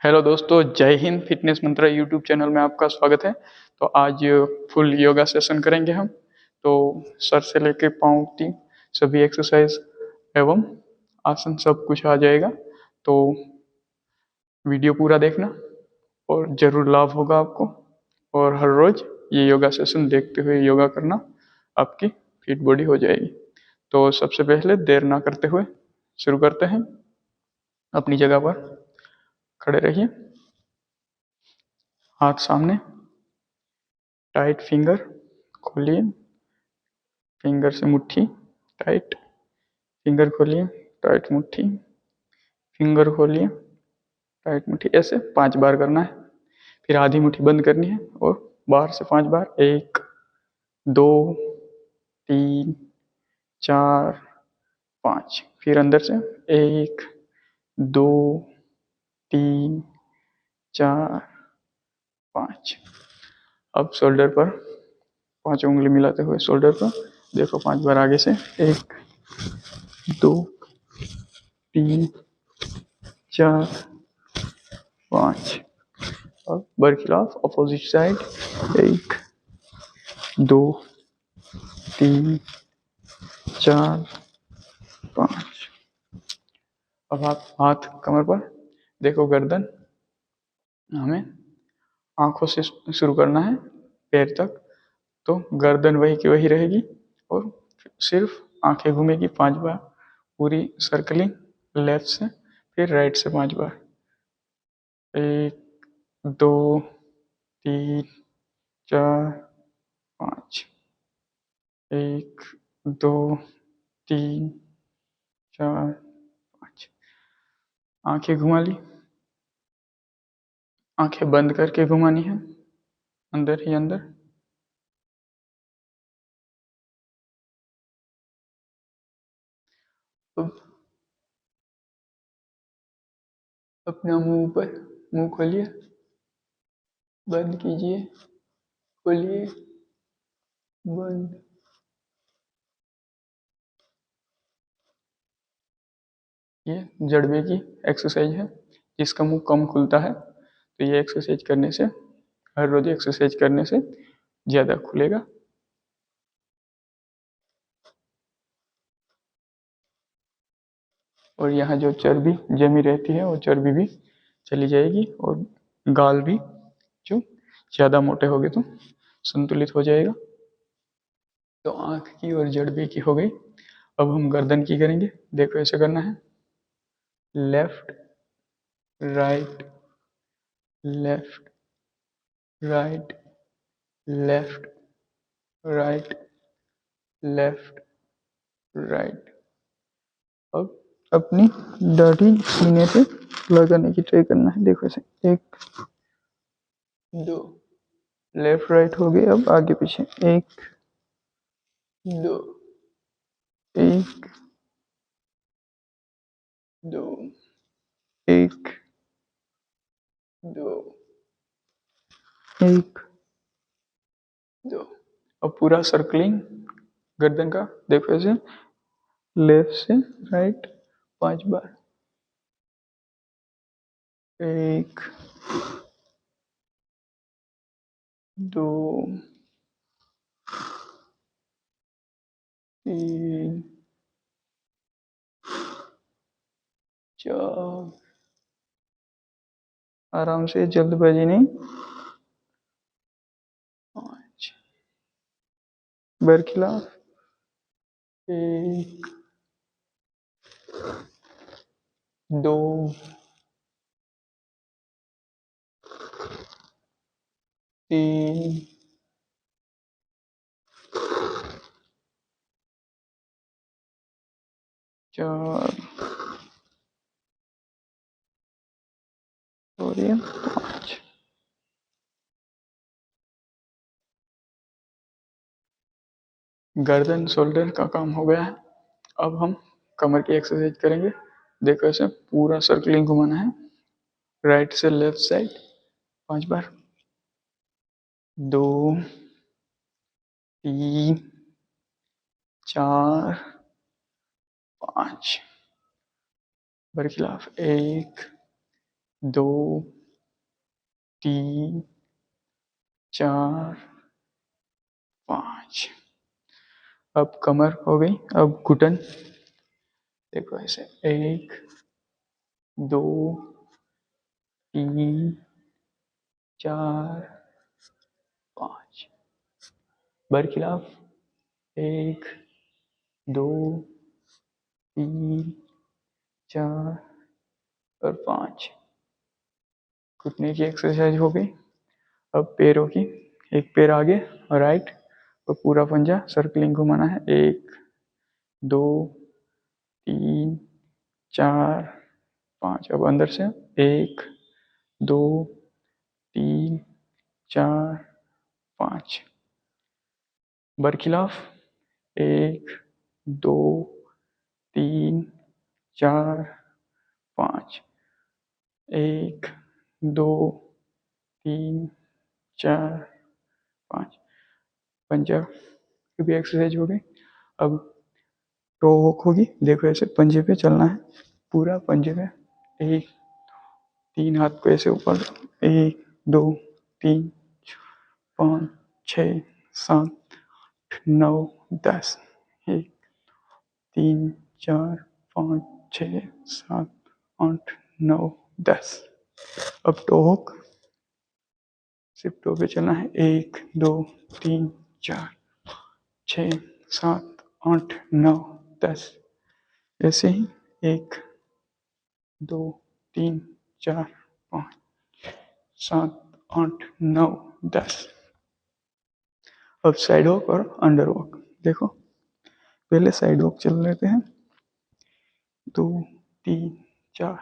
Hello दोस्तों, जय Hind. Fitness मंत्रा YouTube channel में आपका स्वागत है। तो आज फुल योगा सेशन करेंगे हम। तो सर से लेके पाँव तक सभी एक्सरसाइज एवं आसन सब कुछ आ जाएगा। तो वीडियो पूरा देखना और ज़रूर लाभ होगा आपको। और हर रोज़ ये योगा सेशन देखते हुए योगा करना, आपकी फिट बॉडी हो जाएगी। तो सबसे पहले देर ना करते हुए शुरू करते हैं। अपनी जगह पर खड़े रहिए, हाथ सामने, टाइट फिंगर खोलिए, फिंगर से मुट्ठी टाइट, फिंगर खोलिए, टाइट मुट्ठी, फिंगर खोलिए, टाइट मुट्ठी। ऐसे 5 बार करना है। फिर आधी मुट्ठी बंद करनी है और बाहर से 5 बार। 1 2 3 4 5। फिर अंदर से 1 2 3 4 5। अब शोल्डर पर 5 उंगली मिलाते हुए शोल्डर पर देखो 5 बार आगे से। 1 2 3 4 5। अब बरखिलाफ अपोजिट साइड। 1 2 3 4 5। अब आप हाथ कमर पर देखो, गर्दन हमें आंखों से शुरू करना है पैर तक। तो गर्दन वही की वही रहेगी और सिर्फ आंखें घूमेगी 5 बार, पूरी सर्कलिंग लेफ्ट से। फिर राइट से 5 बार। 1 2 3 4 5। 1 2 3 4 5। आंखें घुमा ली। आंखें बंद करके घुमानी है, अंदर ही अंदर। अब अपना मुंह ऊपर, मुंह खोलिए, बंद कीजिए, खोलिए, बंद। ये जड़बे की एक्सरसाइज है, जिसका मुंह कम खुलता है। तो ये एक्सरसाइज करने से, हर रोज एक्सरसाइज करने से ज़्यादा खुलेगा। और यहाँ जो चर्बी जमी रहती है वो चर्बी भी चली जाएगी, और गाल भी जो ज़्यादा मोटे हो गए तो संतुलित हो जाएगा। तो आँख की और जड़बे की हो गई। अब हम गर्दन की करेंगे। देखो ऐसे करना है, left right, left right, left right, left right. अब अपनी दाढ़ी सीने से लगाने की ट्राई करना है। देखो ऐसे, 1 2, लेफ्ट राइट हो गए। अब आगे पीछे, 1 2, 1 2, 1 2, 1 2। अब पूरा सर्कलिंग गर्दन का देखो ऐसे, लेफ्ट से राइट 5 बार। 1 2 3 4। आराम से, जल्दबाजी नहीं। 5। बरखिलाफ। 1 2 3 4 और ये 5। गर्दन शोल्डर का काम हो गया है। अब हम कमर की एक्सरसाइज करेंगे। देखो ऐसे पूरा सर्कलिंग घुमाना है, राइट से लेफ्ट साइड 5 बार। 2 3 4 5। बरखिलाफ। 1 2 3 4 5। अब कमर हो गई। अब घुटन देखो ऐसे 1 2 3 4 5। बरखिलाफ 1 2 3 4 और 5। घुटने की एक्सरसाइज हो गई। अब पैरों की, एक पैर आगे और राइट और पूरा पंजा सर्कलिंग घुमाना है। 1 2 3 4 5। अब अंदर से 1 2 3 4 5। बरखिलाफ 1 2 3 4 5। 1 2 3 4 5। पंजा की भी एक्सरसाइज हो गई। अब टो वॉक होगी। देखो ऐसे पंजे पे चलना है, पूरा पंजे पे। एक 3 हाथ को ऐसे ऊपर, 1 2 3 5 6 7 9 10। 1 3 4 5 6 7 8 9 10। अब टो वॉक, सिर्फ टो पे चलना है। 1 2 3 4 6 7 8 9 10। ऐसे ही 1 2 3 4 5 7 8 9 10। अब साइड वॉक और अंडर वॉक देखो। पहले साइड वॉक चल लेते हैं। 2 3 4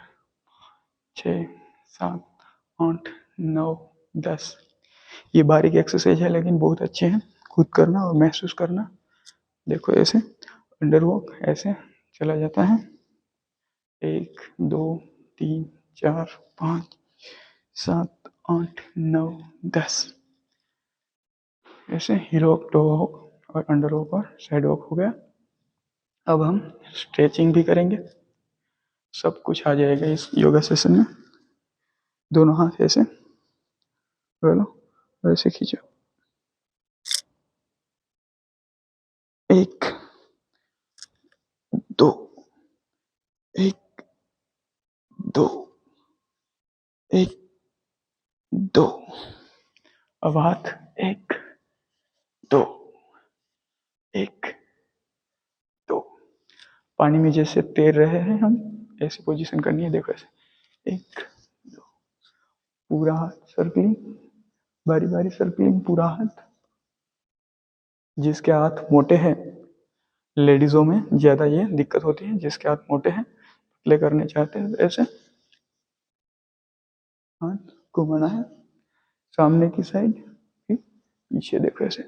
6 7 8 9 10। ये बारीक एक्सरसाइज है लेकिन बहुत अच्छे हैं। खुद करना और महसूस करना। देखो ऐसे अंडर वॉक ऐसे चला जाता है। 1 2 3 4 5 7 8 9 10। ऐसे हीरो वॉक, टो वॉक और अंडर वॉक और साइड वॉक हो गया। अब हम स्ट्रेचिंग भी करेंगे। सब कुछ आ जाएगा इस योगा सेशन में। दोनों हाथ ऐसे बोलो और ऐसे खींचो। 1 2 1 2 1 2। अब हाथ 1 2 1 2। पानी में जैसे तैर रहे हैं हम, ऐसी पोजीशन करनी है। देखो ऐसे 1 2। पूरा हाथ सर्कलिंग, बारी बारी सर्कलिंग पूरा हाथ। जिसके हाथ मोटे हैं, लेडीजों में ज्यादा ये दिक्कत होती है। जिसके हाथ मोटे हैं, पतले करने चाहते हैं, ऐसे हाथ घुमाना है सामने की साइड, पीछे देखो ऐसे।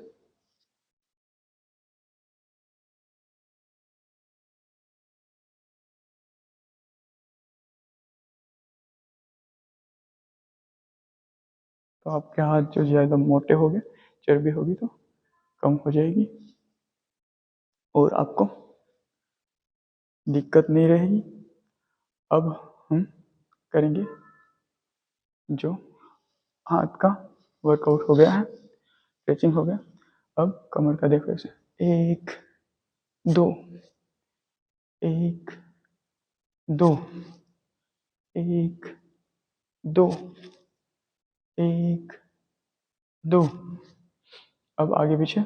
तो आपके हाथ जो ज्यादा मोटे हो गए, चर्बी होगी तो कम हो जाएगी और आपको दिक्कत नहीं रहेगी। अब हम करेंगे जो हाथ का वर्कआउट हो गया है, स्ट्रेचिंग हो गया। अब कमर का देखो ऐसे 1 2 1 2 1 2 1 2। अब आगे पीछे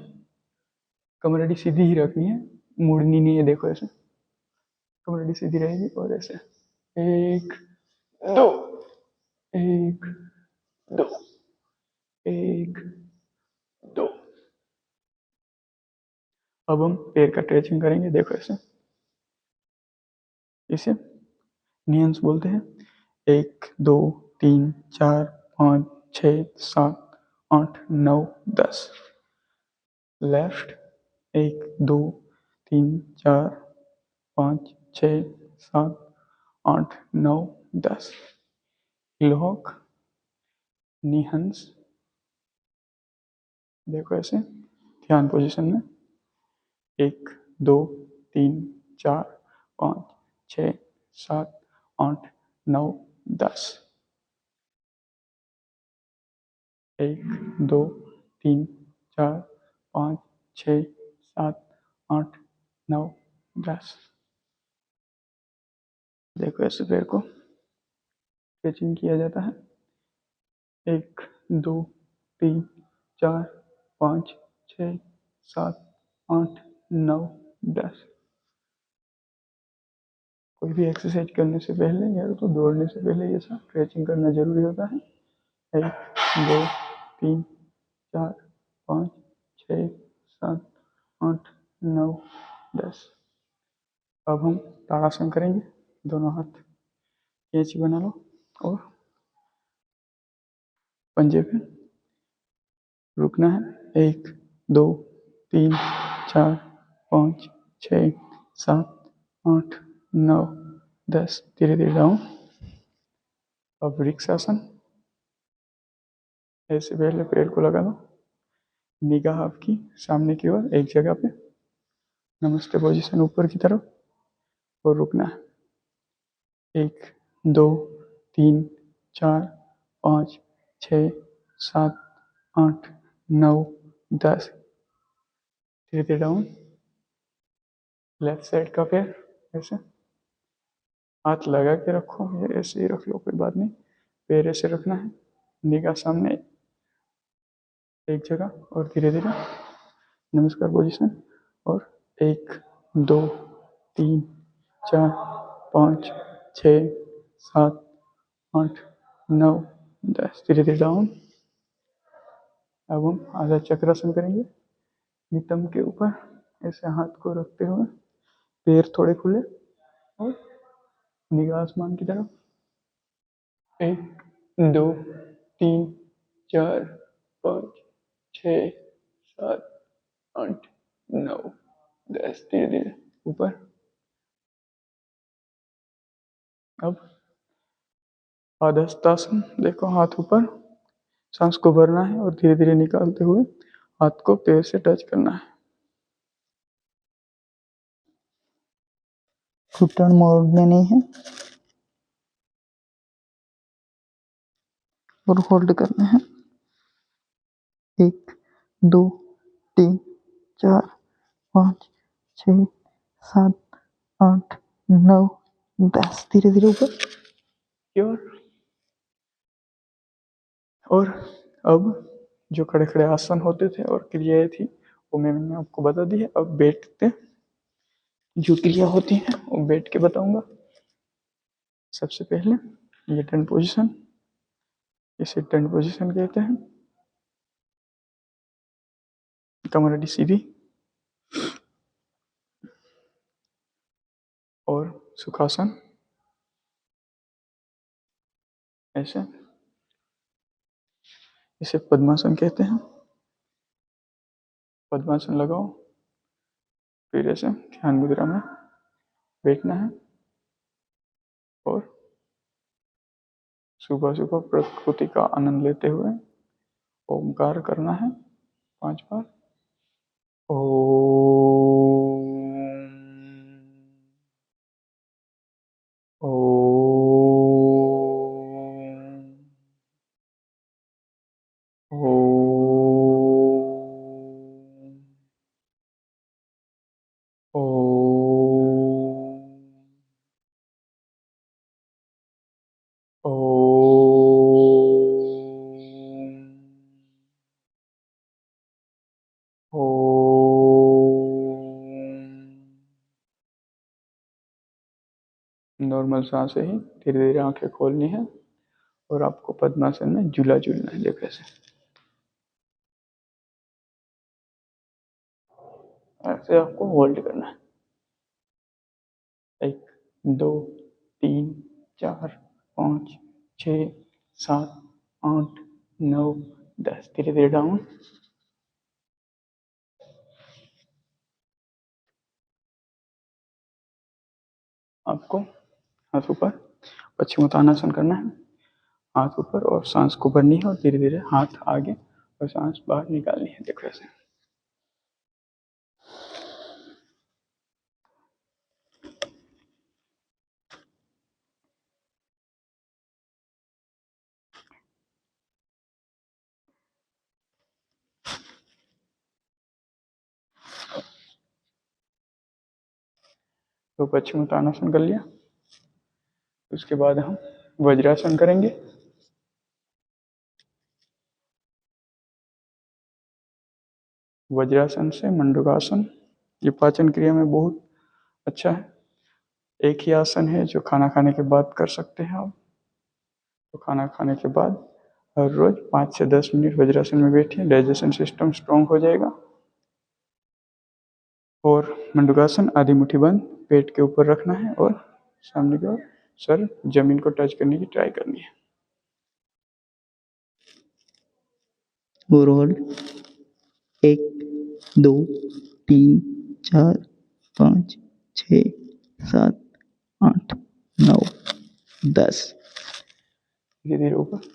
कमर अड़ी सीधी ही रखनी है, मुड़नी नहीं है। देखो ऐसे कमर अड़ी सीधी रहेगी और ऐसे 1 2 1 2 1 2। अब हम पैर का स्ट्रेचिंग करेंगे। देखो ऐसे, इसे नियंस बोलते हैं। 1 2 3 4 5 6 7 8 9 10। लेफ्ट 1 2 3 4 5 6 7 8 9 10। हिल निहंस देखो ऐसे ध्यान पोजीशन में। 1 2 3 4 5 6 7 8 9 10। 1 2 3 4 5 6 7 8 9 10। देखो ऐसे पैर को स्ट्रेचिंग किया जाता है। 1 2 3 4 5 6 7 8 9 10। कोई भी एक्सरसाइज करने से पहले या तो दौड़ने से पहले ये सब स्ट्रेचिंग करना जरूरी होता है। 1 2 3 4 5 6 7 8 9 10। अब हम ताड़ासन करेंगे। दोनों हाथ कैंची बना लो और पंजे पे रुकना है। 1 2 3 4 5 6 7 8 9 10। धीरे धीरे डाउन। अब वृक्षासन। ऐसे पहले पैर को लगा लो, निगाह आपकी सामने की ओर एक जगह पे, नमस्ते पोजीशन ऊपर की तरफ, और रुकना है। 1 2 3 4 5 6 7 8 9 10। धीरे धीरे डाउन। लेफ्ट साइड का पैर ऐसे हाथ लगा के रखो, ये ऐसे ही रख लो, कोई बात नहीं। पैर ऐसे रखना है, निगाह सामने एक जगह, और धीरे धीरे नमस्कार पोजीशन। और 1 2 3 4 5 6 7 8 9 10। धीरे धीरे डाउन। अब हम आधा चक्रासन करेंगे। नितंब के ऊपर ऐसे हाथ को रखते हुए, पैर थोड़े खुले और निगाह आसमान की तरफ। 1 2 3 4 5 6 7 8 9 10। धीरे धीरे ऊपर। अब आधस्तासन। देखो हाथ ऊपर, सांस को भरना है और धीरे धीरे निकालते हुए हाथ को पैर से टच करना है। घुटन मोड़ने नहीं है और होल्ड करना है। 1 2 3 4 5 6 7 8 9 10। धीरे धीरे ऊपर की ओर। और अब जो खड़े खड़े आसन होते थे और क्रियाएं थी वो मैंने आपको बता दी है। अब बैठते जो क्रिया होती है वो बैठ के बताऊंगा। सबसे पहले ये टर्न पोजीशन, इसे टर्न पोजीशन कहते हैं। कमर सीधी और सुखासन ऐसे, इसे पद्मासन कहते हैं। पद्मासन लगाओ, फिर ऐसे ध्यान मुद्रा में बैठना है और सुबह सुबह प्रकृति का आनंद लेते हुए ओमकार करना है 5 बार। ओम नॉर्मल सांस ही धीरे धीरे आंखें खोलनी है और आपको पद्मासन में झूला झूलना है। देखो ऐसे ऐसे आपको होल्ड करना है। 1 2 3 4 5 6 7 8 9 10। धीरे धीरे डाउन। आपको हाथ ऊपर पश्चिमोत्तानासन करना है। हाथ ऊपर और सांस को भरनी है और धीरे धीरे हाथ आगे और सांस बाहर निकालनी है। देखो ऐसे। तो पश्चिमोत्तानासन कर लिया। उसके बाद हम वज्रासन करेंगे। वज्रासन से मंडूकासन, ये पाचन क्रिया में बहुत अच्छा है। एक ही आसन है जो खाना खाने के बाद कर सकते हैं आप। तो खाना खाने के बाद हर रोज 5 से 10 मिनट वज्रासन में बैठिए, डाइजेशन सिस्टम स्ट्रांग हो जाएगा। और मंडूकासन आधी मुट्ठी बंद पेट के ऊपर रखना है और सामने की ओर सर जमीन को टच करने की ट्राई करनी है। और होल्ड 1 2 3 4 5 6 7 8 9 10। धीरे धीरे ऊपर।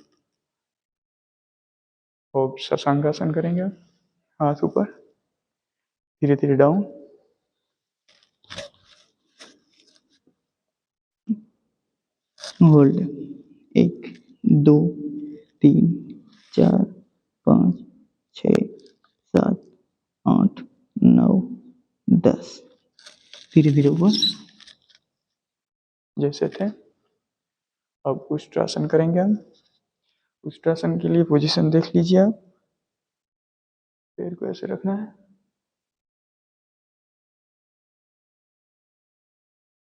और शशांकासन करेंगे आप, हाथ ऊपर, धीरे धीरे डाउन। होल्ड 1 2 3 4 5 6 7 8 9 10। धीरे धीरे ऊपर। जैसे थे। अब उष्ट्रासन करेंगे हम। उष्ट्रासन के लिए पोजीशन देख लीजिए आप। पैर को ऐसे रखना है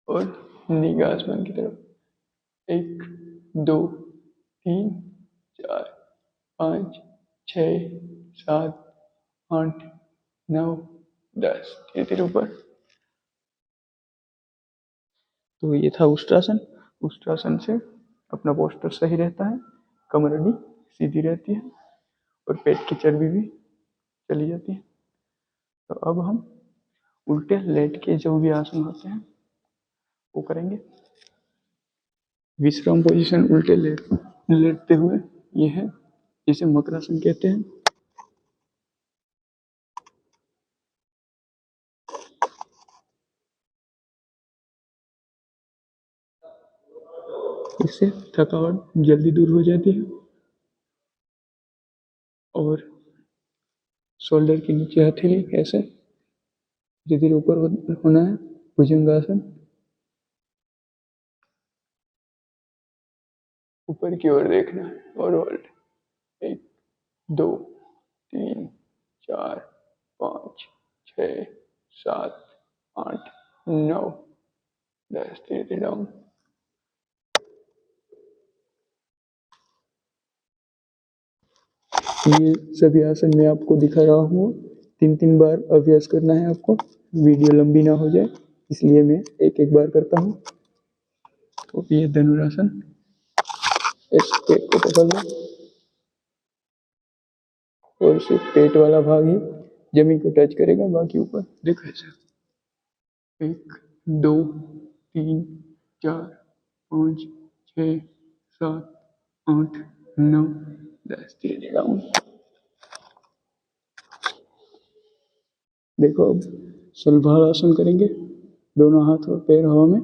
और नीगा आसमान की तरफ। 1 2 3 4 5 6 7 8 9 10। धीरे धीरे ऊपर। तो ये था उष्ट्रासन। उष्ट्रासन से अपना पोस्टर सही रहता है, कमर सीधी रहती है और पेट की चर्बी भी चली जाती है। तो अब हम उल्टे लेट के जो भी आसन होते हैं वो करेंगे। विश्राम पोजीशन उल्टे लेटते हुए ये है, जिसे मकरासन कहते हैं। इससे थकावट जल्दी दूर हो जाती है। और शोल्डर के नीचे हथेली ऐसे धीरे धीरे ऊपर होना है, भुजंगासन। ऊपर की ओर देखना है और होल्ड। 1 2 3 4 5 6 7 8 9 10। धीरे धीरे डाउन। ये सभी आसन मैं आपको दिखा रहा हूँ, 3-3 बार अभ्यास करना है आपको, वीडियो लंबी ना हो जाए इसलिए मैं एक एक बार करता हूँ। तो ये धनुरासन। इस पेट को पकड़ लो और सिर्फ पेट वाला भाग ही जमीन को टच करेगा, बाकी ऊपर। देखो ऐसे 1 2 3 4 5 6 7 8 9 10। धीरे धीरे डाउन। देखो अब सलभार आसन करेंगे। दोनों हाथ और पैर हवा में,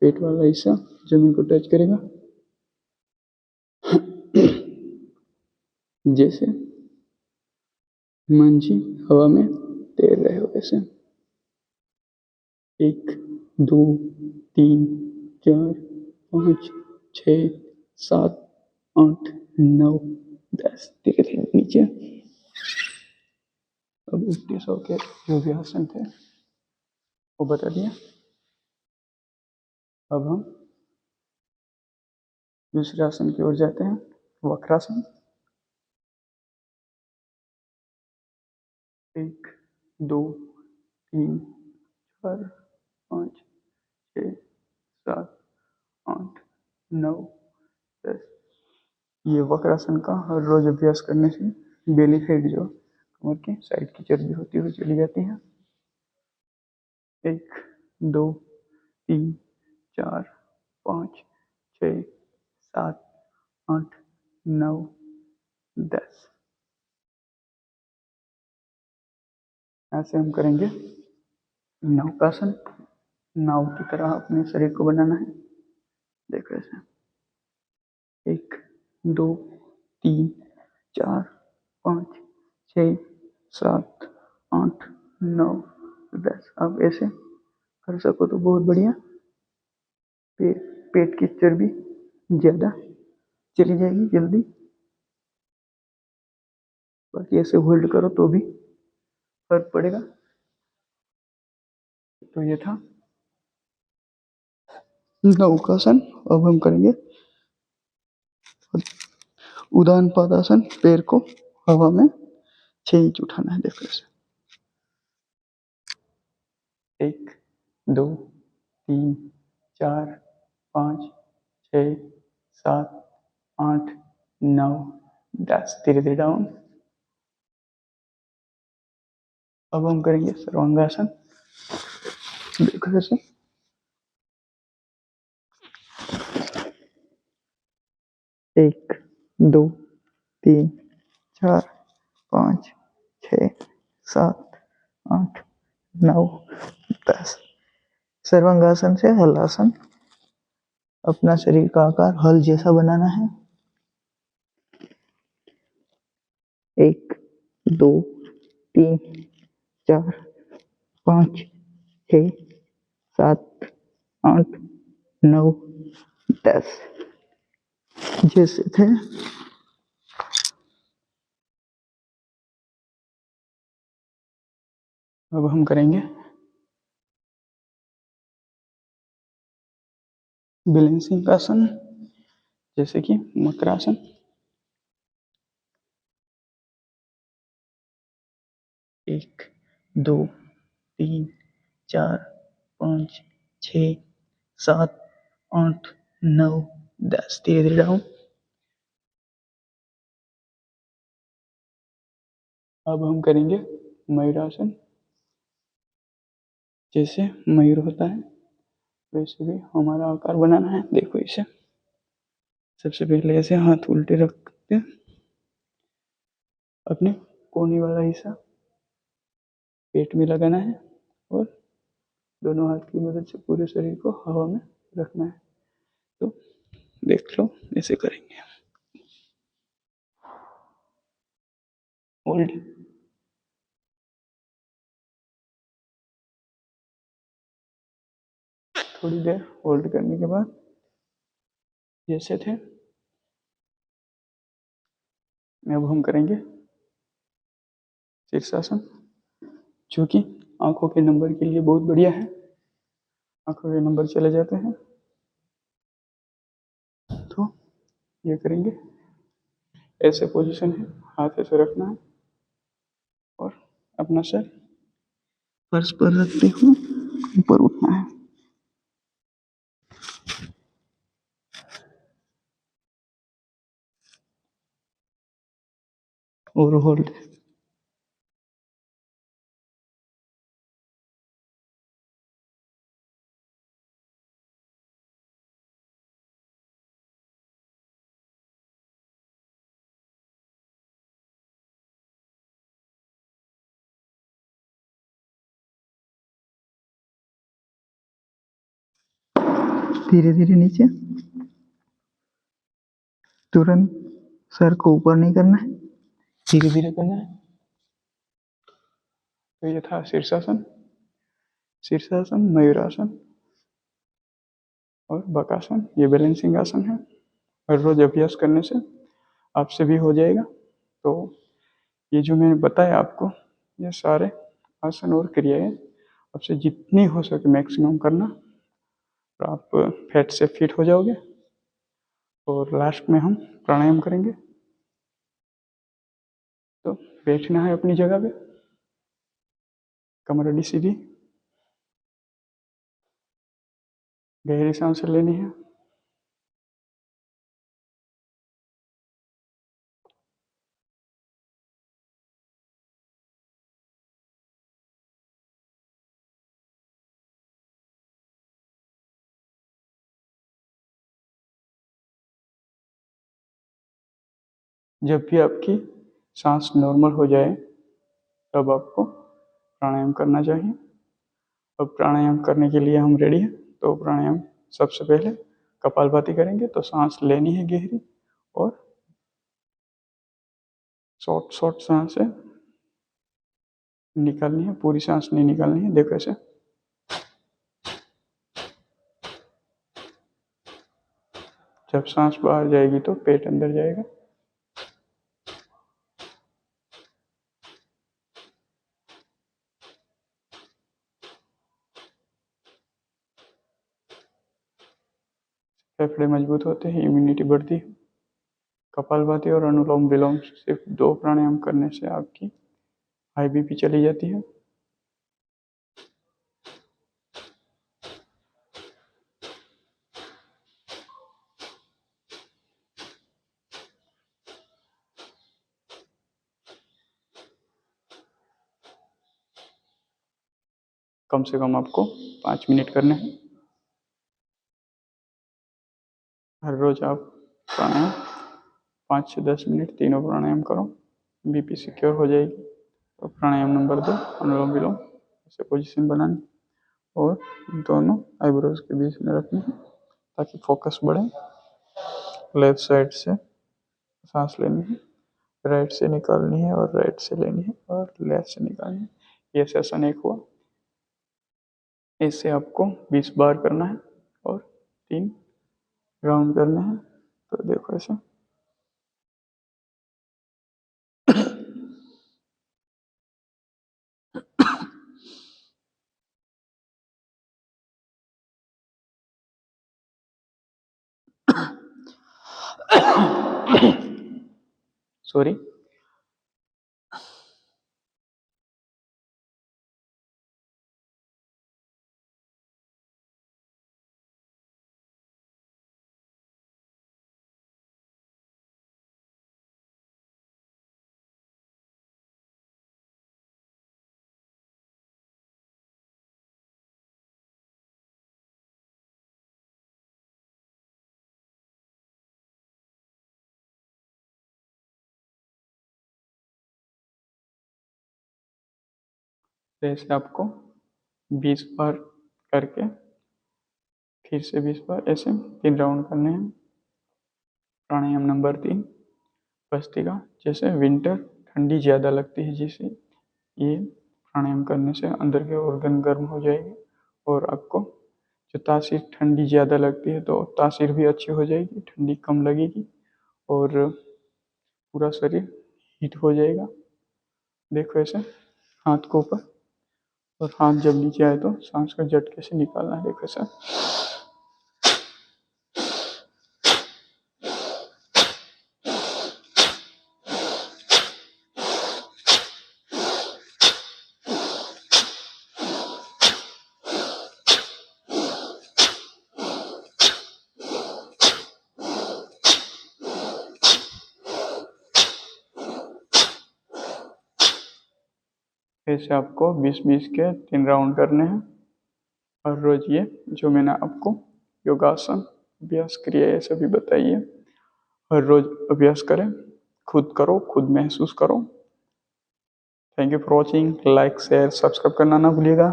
पेट वाला हिस्सा जमीन को टच करेगा। जैसे मंजी हवा में तैर रहे हो ऐसे। 1 2 3 4 5 6 7 8 9 10। धीरे धीरे नीचे। अब उल्टे सौ के जो भी आसन थे वो बता दिया। अब हम दूसरे आसन की ओर जाते हैं, वक्रासन। 1 2 3 4 5 6 7 8 9 10। ये वक्रासन का हर रोज अभ्यास करने से बेली फैट जो कमर के साइड की चर्बी होती हुई चली जाती है। 1 2 3 4 5 6 7 8 9 10। ऐसे हम करेंगे नौकासन। नाव की तरह अपने शरीर को बनाना है। देखो ऐसे 1 2 3 4 5 6 7 8 9 10। अब ऐसे कर सको तो बहुत बढ़िया। पेट की चर्बी ज़्यादा चली जाएगी जल्दी। बाकी ऐसे होल्ड करो तो भी फर्क पड़ेगा। तो ये था नौकासन। अब हम करेंगे उदान पादासन। पैर को हवा में 6 इंच उठाना है। देखो ऐसे 1 2 3 4 5 6 7 8 9 10। धीरे धीरे डाउन। अब हम करेंगे सर्वांगासन। देखो ऐसे 1 2 3 4 5 6 7 8 9 10। सर्वांगासन से हलासन। अपना शरीर का आकार हल जैसा बनाना है। 1 2 3 4 5 6 7 8 9 10 जैसे थे। अब हम करेंगे बैलेंसिंग आसन, जैसे कि मकरासन। 1 2 3 4 5 6 7 8 9 10। धीरे धीरे डाउन। अब हम करेंगे मयूरासन। जैसे मयूर होता है वैसे भी हमारा आकार बनाना है। देखो इसे सबसे पहले ऐसे हाथ उल्टे रखते अपने कोहनी वाला हिस्सा पेट में लगाना है और दोनों हाथ की मदद से पूरे शरीर को हवा में रखना है। तो देख लो ऐसे करेंगे। होल्ड। थोड़ी देर होल्ड करने के बाद जैसे थे अब हम करेंगे शीर्षासन, जो कि आंखों के नंबर के लिए बहुत बढ़िया है। आंखों के नंबर चले जाते हैं तो ये करेंगे। ऐसे पोजीशन है, हाथ ऐसे रखना है और अपना सर फर्श पर रखते हुए ऊपर उठना है और होल्ड। धीरे धीरे नीचे। तुरंत सर को ऊपर नहीं करना है, धीरे धीरे करना है। तो ये था शीर्षासन, शीर्षासन, मयूरासन और बकासन। ये बैलेंसिंग आसन है। हर रोज अभ्यास करने से आपसे भी हो जाएगा। तो ये जो मैंने बताया आपको, ये सारे आसन और क्रियाएं आपसे जितनी हो सके मैक्सिमम करना, तो आप फैट से फिट हो जाओगे। और लास्ट में हम प्राणायाम करेंगे। तो बैठना है अपनी जगह पे, कमर अड़ी सीधी, गहरी सांस लेनी है। जब भी आपकी सांस नॉर्मल हो जाए तब आपको प्राणायाम करना चाहिए। अब प्राणायाम करने के लिए हम रेडी हैं। तो प्राणायाम सबसे पहले कपालभाति करेंगे। तो सांस लेनी है गहरी और शॉर्ट शॉर्ट सांस है निकालनी है, पूरी सांस नहीं निकालनी है। देखो ऐसे जब सांस बाहर जाएगी तो पेट अंदर जाएगा। फेफड़े मजबूत होते हैं, इम्यूनिटी बढ़ती है। कपालभाति और अनुलोम विलोम सिर्फ 2 प्राणायाम करने से आपकी हाई बीपी चली जाती है। कम से कम आपको 5 मिनट करने हैं। हर रोज आप प्राणायाम 5 से 10 मिनट तीनों प्राणायाम करो, बीपी सिक्योर हो जाएगी। तो प्राणायाम नंबर 2, अनुलोम विलोम। ऐसे पोजीशन बनानी और दोनों आईब्रोज के बीच में रखनी है ताकि फोकस बढ़े। लेफ्ट साइड से सांस लेनी है, राइट से निकालनी है और राइट से लेनी है और लेफ्ट से निकालनी है। ये सेशन 1 हुआ। इससे आपको 20 बार करना है और 3 राउंड करने हैं। तो देखो ऐसे सॉरी। ऐसे आपको 20 बार करके फिर से 20 बार ऐसे 3 राउंड करने हैं। प्राणायाम नंबर 3, भस्त्रिका। जैसे विंटर ठंडी ज़्यादा लगती है, जिसे ये प्राणायाम करने से अंदर के ऑर्गन गर्म हो जाएंगे और आपको जो तासीर ठंडी ज़्यादा लगती है तो तासीर भी अच्छी हो जाएगी, ठंडी कम लगेगी और पूरा शरीर हीट हो जाएगा। देखो ऐसे हाथ को ऊपर और हाथ जब नीचे आए तो सांस को झटके से निकालना है। देखो ऐसा। ऐसे आपको 20-20 के 3 राउंड करने हैं। हर रोज ये जो मैंने आपको योगासन अभ्यास क्रिया ये सभी बताई है, हर रोज अभ्यास करें, खुद करो, खुद महसूस करो। Thank you for watching. Like share subscribe करना ना भूलिएगा।